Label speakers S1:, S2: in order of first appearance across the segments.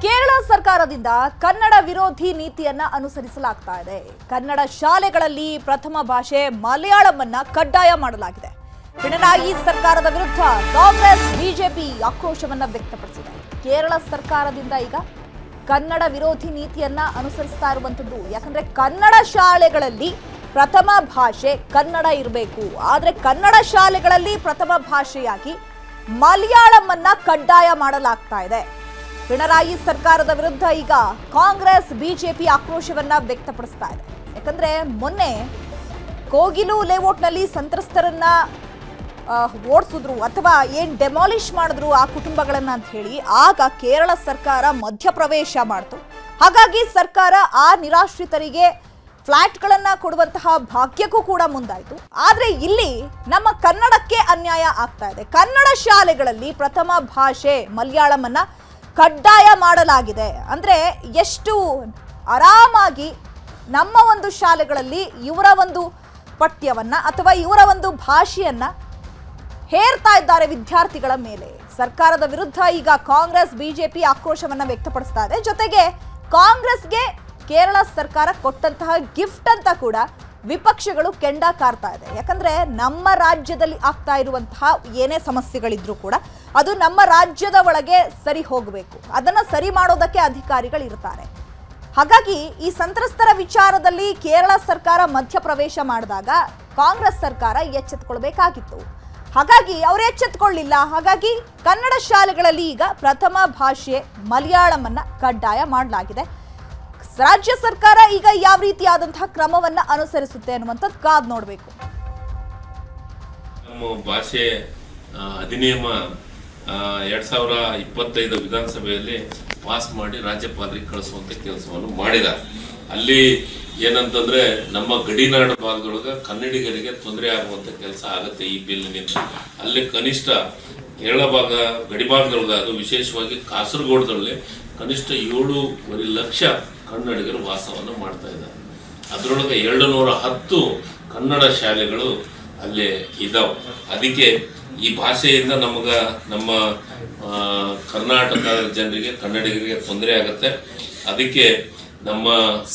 S1: ಕೇರಳ ಸರ್ಕಾರದಿಂದ ಕನ್ನಡ ವಿರೋಧಿ ನೀತಿಯನ್ನ ಅನುಸರಿಸಲಾಗ್ತಾ ಇದೆ. ಕನ್ನಡ ಶಾಲೆಗಳಲ್ಲಿ ಪ್ರಥಮ ಭಾಷೆ ಮಲಯಾಳಮನ್ನ ಕಡ್ಡಾಯ ಮಾಡಲಾಗಿದೆ. ಪಿಣರಾಯಿ ಸರ್ಕಾರದ ವಿರುದ್ಧ ಕಾಂಗ್ರೆಸ್ ಬಿಜೆಪಿ ಆಕ್ರೋಶವನ್ನ ವ್ಯಕ್ತಪಡಿಸಿದೆ. ಕೇರಳ ಸರ್ಕಾರದಿಂದ ಈಗ ಕನ್ನಡ ವಿರೋಧಿ ನೀತಿಯನ್ನ ಅನುಸರಿಸ್ತಾ ಇರುವಂತದ್ದು. ಯಾಕಂದ್ರೆ ಕನ್ನಡ ಶಾಲೆಗಳಲ್ಲಿ ಪ್ರಥಮ ಭಾಷೆ ಕನ್ನಡ ಇರಬೇಕು, ಆದ್ರೆ ಕನ್ನಡ ಶಾಲೆಗಳಲ್ಲಿ ಪ್ರಥಮ ಭಾಷೆಯಾಗಿ ಮಲಯಾಳಮನ್ನ ಕಡ್ಡಾಯ ಮಾಡಲಾಗ್ತಾ ಇದೆ. ಪಿಣರಾಯಿ ಸರ್ಕಾರದ ವಿರುದ್ಧ ಈಗ ಕಾಂಗ್ರೆಸ್ ಬಿಜೆಪಿ ಆಕ್ರೋಶವನ್ನ ವ್ಯಕ್ತಪಡಿಸ್ತಾ ಇದೆ. ಯಾಕಂದ್ರೆ ಮೊನ್ನೆ ಕೋಗಿಲು ಲೇಔಟ್ನಲ್ಲಿ ಸಂತ್ರಸ್ತರನ್ನ ಓಡಿಸಿದ್ರು ಅಥವಾ ಏನ್ ಡೆಮಾಲಿಷ್ ಮಾಡಿದ್ರು ಆ ಕುಟುಂಬಗಳನ್ನ ಅಂತ ಹೇಳಿ ಆಗ ಕೇರಳ ಸರ್ಕಾರ ಮಧ್ಯಪ್ರವೇಶ ಮಾಡ್ತು. ಹಾಗಾಗಿ ಸರ್ಕಾರ ಆ ನಿರಾಶ್ರಿತರಿಗೆ ಫ್ಲಾಟ್ಗಳನ್ನ ಕೊಡುವಂತಹ ಭಾಗ್ಯಕ್ಕೂ ಕೂಡ ಮುಂದಾಯಿತು. ಆದ್ರೆ ಇಲ್ಲಿ ನಮ್ಮ ಕನ್ನಡಕ್ಕೆ ಅನ್ಯಾಯ ಆಗ್ತಾ ಇದೆ. ಕನ್ನಡ ಶಾಲೆಗಳಲ್ಲಿ ಪ್ರಥಮ ಭಾಷೆ ಮಲಯಾಳಮನ್ನ ಕಡ್ಡಾಯ ಮಾಡಲಾಗಿದೆ. ಅಂದ್ರೆ ಎಷ್ಟು ಆರಾಮಾಗಿ ನಮ್ಮ ಒಂದು ಶಾಲೆಗಳಲ್ಲಿ ಇವರ ಒಂದು ಪಠ್ಯವನ್ನ ಅಥವಾ ಇವರ ಒಂದು ಭಾಷೆಯನ್ನ ಹೇರ್ತಾ ಇದ್ದಾರೆ ವಿದ್ಯಾರ್ಥಿಗಳ ಮೇಲೆ. ಸರ್ಕಾರದ ವಿರುದ್ಧ ಈಗ ಕಾಂಗ್ರೆಸ್ ಬಿಜೆಪಿ ಆಕ್ರೋಶವನ್ನ ವ್ಯಕ್ತಪಡಿಸ್ತಾ ಇದೆ. ಜೊತೆಗೆ ಕಾಂಗ್ರೆಸ್ಗೆ ಕೇರಳ ಸರ್ಕಾರ ಕೊಟ್ಟಂತಹ ಗಿಫ್ಟ್ ಅಂತ ಕೂಡ ವಿಪಕ್ಷಗಳು ಕೆಂಡ ಕಾರ್ತಾ ಇದೆ. ಯಾಕಂದ್ರೆ ನಮ್ಮ ರಾಜ್ಯದಲ್ಲಿ ಆಗ್ತಾ ಇರುವಂತಹ ಏನೇ ಸಮಸ್ಯೆಗಳಿದ್ರೂ ಕೂಡ ಅದು ನಮ್ಮ ರಾಜ್ಯದ ಒಳಗೆ ಸರಿ ಹೋಗಬೇಕು, ಅದನ್ನ ಸರಿ ಮಾಡೋದಕ್ಕೆ ಅಧಿಕಾರಿಗಳು ಇರ್ತಾರೆ. ಹಾಗಾಗಿ ಈ ಸಂತ್ರಸ್ತರ ವಿಚಾರದಲ್ಲಿ ಕೇರಳ ಸರ್ಕಾರ ಮಧ್ಯಪ್ರವೇಶ ಮಾಡಿದಾಗ ಕಾಂಗ್ರೆಸ್ ಸರ್ಕಾರ ಎಚ್ಚೆತ್ತುಕೊಳ್ಬೇಕಾಗಿತ್ತು. ಹಾಗಾಗಿ ಅವರು ಎಚ್ಚೆತ್ತುಕೊಳ್ಳಿಲ್ಲ. ಹಾಗಾಗಿ ಕನ್ನಡ ಶಾಲೆಗಳಲ್ಲಿ ಈಗ ಪ್ರಥಮ ಭಾಷೆ ಮಲಯಾಳಮನ್ನ ಕಡ್ಡಾಯ ಮಾಡಲಾಗಿದೆ. ರಾಜ್ಯ ಸರ್ಕಾರ ಈಗ ಯಾವ ರೀತಿಯಾದಂತಹ ಕ್ರಮವನ್ನ ಅನುಸರಿಸುತ್ತೆ ಅನ್ನುವಂಥದ್ದು ಕಾದ್ ನೋಡಬೇಕು.
S2: ನಮ್ಮ ಭಾಷೆ ಅಧಿನಿಯಮ 2025 ವಿಧಾನಸಭೆಯಲ್ಲಿ ಪಾಸ್ ಮಾಡಿ ರಾಜ್ಯಪಾಲರಿಗೆ ಕಳಿಸುವಂತ ಕೆಲಸವನ್ನು ಮಾಡಿದ್ದಾರೆ. ಅಲ್ಲಿ ಏನಂತಂದ್ರೆ ನಮ್ಮ ಗಡಿನಾಡು ಭಾಗದೊಳಗ ಕನ್ನಡಿಗರಿಗೆ ತೊಂದರೆ ಆಗುವಂತ ಕೆಲಸ ಆಗುತ್ತೆ ಈ ಬಿಲ್ನಿಂದ. ಅಲ್ಲಿ ಕನಿಷ್ಠ ಕೇರಳ ಭಾಗ ಗಡಿಭಾಗದೊಳಗ ಅದು ವಿಶೇಷವಾಗಿ ಕಾಸರಗೋಡದಲ್ಲಿ ಕನಿಷ್ಠ 7.5 ಲಕ್ಷ ಕನ್ನಡಿಗರು ವಾಸವನ್ನು ಮಾಡ್ತಾ ಇದ್ದಾರೆ. ಅದರೊಳಗೆ 210 ಕನ್ನಡ ಶಾಲೆಗಳು ಅಲ್ಲೇ ಇದಾವೆ. ಅದಕ್ಕೆ ಈ ಭಾಷೆಯಿಂದ ನಮ್ಮ ಕರ್ನಾಟಕ ಜನರಿಗೆ ಕನ್ನಡಿಗರಿಗೆ ತೊಂದರೆ ಆಗುತ್ತೆ. ಅದಕ್ಕೆ ನಮ್ಮ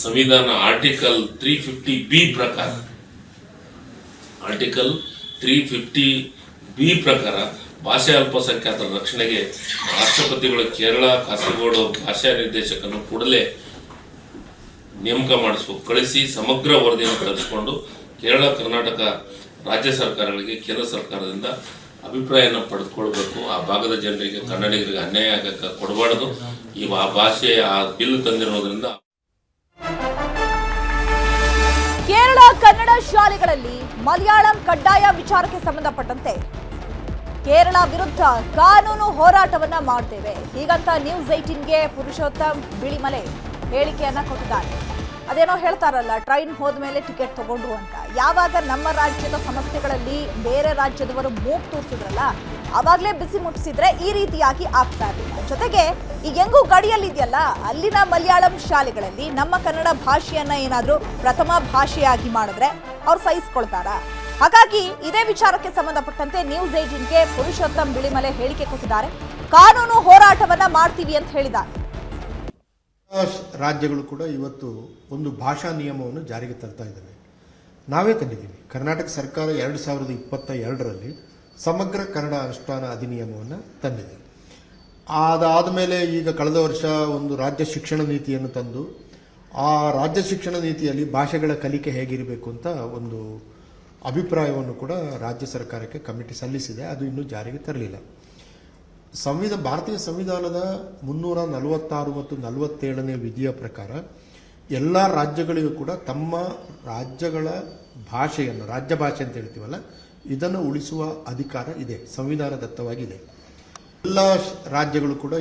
S2: ಸಂವಿಧಾನ ಆರ್ಟಿಕಲ್ 350B ಪ್ರಕಾರ ಭಾಷೆ ಅಲ್ಪಸಂಖ್ಯಾತರ ರಕ್ಷಣೆಗೆ ರಾಷ್ಟ್ರಪತಿಗಳು ಕೇರಳ ಕಾಸರಗೋಡು ಭಾಷಾ ನಿರ್ದೇಶಕನು ಕೂಡಲೇ ನೇಮಕ ಮಾಡಿಸ್ಬೇಕು. ಕಳಿಸಿ ಸಮಗ್ರ ವರದಿಯನ್ನು ತರಿಸಿಕೊಂಡು ಕೇರಳ ಕರ್ನಾಟಕ ರಾಜ್ಯ ಸರ್ಕಾರಗಳಿಗೆ ಕೇಂದ್ರ ಸರ್ಕಾರದಿಂದ ಅಭಿಪ್ರಾಯನ ಪಡೆದುಕೊಳ್ಬೇಕು. ಆ ಭಾಗದ ಜನರಿಗೆ ಕನ್ನಡಿಗರಿಗೆ ಅನ್ಯಾಯ ಆಗಕ್ಕೆ ಕೊಡಬಾರದು. ಈ ಭಾಷೆ ಆ ಬಿಲ್ ತಂದಿರೋದ್ರಿಂದ
S1: ಕೇರಳ ಕನ್ನಡ ಶಾಲೆಗಳಲ್ಲಿ ಮಲಯಾಳಂ ಕಡ್ಡಾಯ ವಿಚಾರಕ್ಕೆ ಸಂಬಂಧಪಟ್ಟಂತೆ ಕೇರಳ ವಿರುದ್ಧ ಕಾನೂನು ಹೋರಾಟವನ್ನ ಮಾಡ್ತೇವೆ ಹೀಗಂತ ನ್ಯೂಸ್ 18ಗೆ ಪುರುಷೋತ್ತಮ್ ಬಿಳಿಮಲೆ ಹೇಳಿಕೆಯನ್ನ ಕೊಟ್ಟಿದ್ದಾರೆ. ಅದೇನೋ ಹೇಳ್ತಾರಲ್ಲ, ಟ್ರೈನ್ ಹೋದ್ಮೇಲೆ ಟಿಕೆಟ್ ತಗೊಂಡ್ರು ಅಂತ. ಯಾವಾಗ ನಮ್ಮ ರಾಜ್ಯದ ಸಮಸ್ಯೆಗಳಲ್ಲಿ ಬೇರೆ ರಾಜ್ಯದವರು ಮೂಗು ತೋರಿಸಿದ್ರಲ್ಲ, ಅವಾಗಲೇ ಬಿಸಿ ಮುಟ್ಟಿಸಿದ್ರೆ ಈ ರೀತಿಯಾಗಿ ಆಗ್ತಾ ಇರಲಿಲ್ಲ. ಜೊತೆಗೆ ಈಗ ಹೆಂಗೂ ಗಡಿಯಲ್ಲಿದೆಯಲ್ಲ, ಅಲ್ಲಿನ ಮಲಯಾಳಂ ಶಾಲೆಗಳಲ್ಲಿ ನಮ್ಮ ಕನ್ನಡ ಭಾಷೆಯನ್ನ ಏನಾದ್ರೂ ಪ್ರಥಮ ಭಾಷೆಯಾಗಿ ಮಾಡಿದ್ರೆ ಅವ್ರು ಸಹಿಸ್ಕೊಳ್ತಾರ. ಹಾಗಾಗಿ ಇದೇ ವಿಚಾರಕ್ಕೆ ಸಂಬಂಧಪಟ್ಟಂತೆ ನ್ಯೂಸ್ 18ಗೆ ಪುರುಷೋತ್ತಮ್ ಬಿಳಿಮಲೆ ಹೇಳಿಕೆ ಕೊಟ್ಟಿದ್ದಾರೆ. ಕಾನೂನು ಹೋರಾಟವನ್ನ ಮಾಡ್ತೀವಿ ಅಂತ ಹೇಳಿದ್ದಾರೆ.
S3: ರಾಜ್ಯಗಳು ಕೂಡ ಇವತ್ತು ಒಂದು ಭಾಷಾ ನಿಯಮವನ್ನು ಜಾರಿಗೆ ತರ್ತಾ ಇದ್ದಾವೆ. ನಾವೇ ತಂದಿದ್ದೀವಿ. ಕರ್ನಾಟಕ ಸರ್ಕಾರ 2022ರಲ್ಲಿ ಸಮಗ್ರ ಕನ್ನಡ ಅನುಷ್ಠಾನ ಅಧಿನಿಯಮವನ್ನು ತಂದಿದೆ. ಅದಾದ ಮೇಲೆ ಈಗ ಕಳೆದ ವರ್ಷ ಒಂದು ರಾಜ್ಯ ಶಿಕ್ಷಣ ನೀತಿಯನ್ನು ತಂದು ಆ ರಾಜ್ಯ ಶಿಕ್ಷಣ ನೀತಿಯಲ್ಲಿ ಭಾಷೆಗಳ ಕಲಿಕೆ ಹೇಗಿರಬೇಕು ಅಂತ ಒಂದು ಅಭಿಪ್ರಾಯವನ್ನು ಕೂಡ ರಾಜ್ಯ ಸರ್ಕಾರಕ್ಕೆ ಕಮಿಟಿ ಸಲ್ಲಿಸಿದೆ. ಅದು ಇನ್ನೂ ಜಾರಿಗೆ ತರಲಿಲ್ಲ. ಭಾರತೀಯ ಸಂವಿಧಾನದ 346 ಮತ್ತು 47ನೇ ವಿಧಿಯ ಪ್ರಕಾರ ಎಲ್ಲ ರಾಜ್ಯಗಳಿಗೂ ಕೂಡ ತಮ್ಮ ರಾಜ್ಯಗಳ ಭಾಷೆಯನ್ನು, ರಾಜ್ಯ ಭಾಷೆ ಅಂತ ಹೇಳ್ತೀವಲ್ಲ, ಇದನ್ನು ಉಳಿಸುವ ಅಧಿಕಾರ ಇದೆ, ಸಂವಿಧಾನದತ್ತವಾಗಿದೆ. ಎಲ್ಲ ರಾಜ್ಯಗಳು ಕೂಡ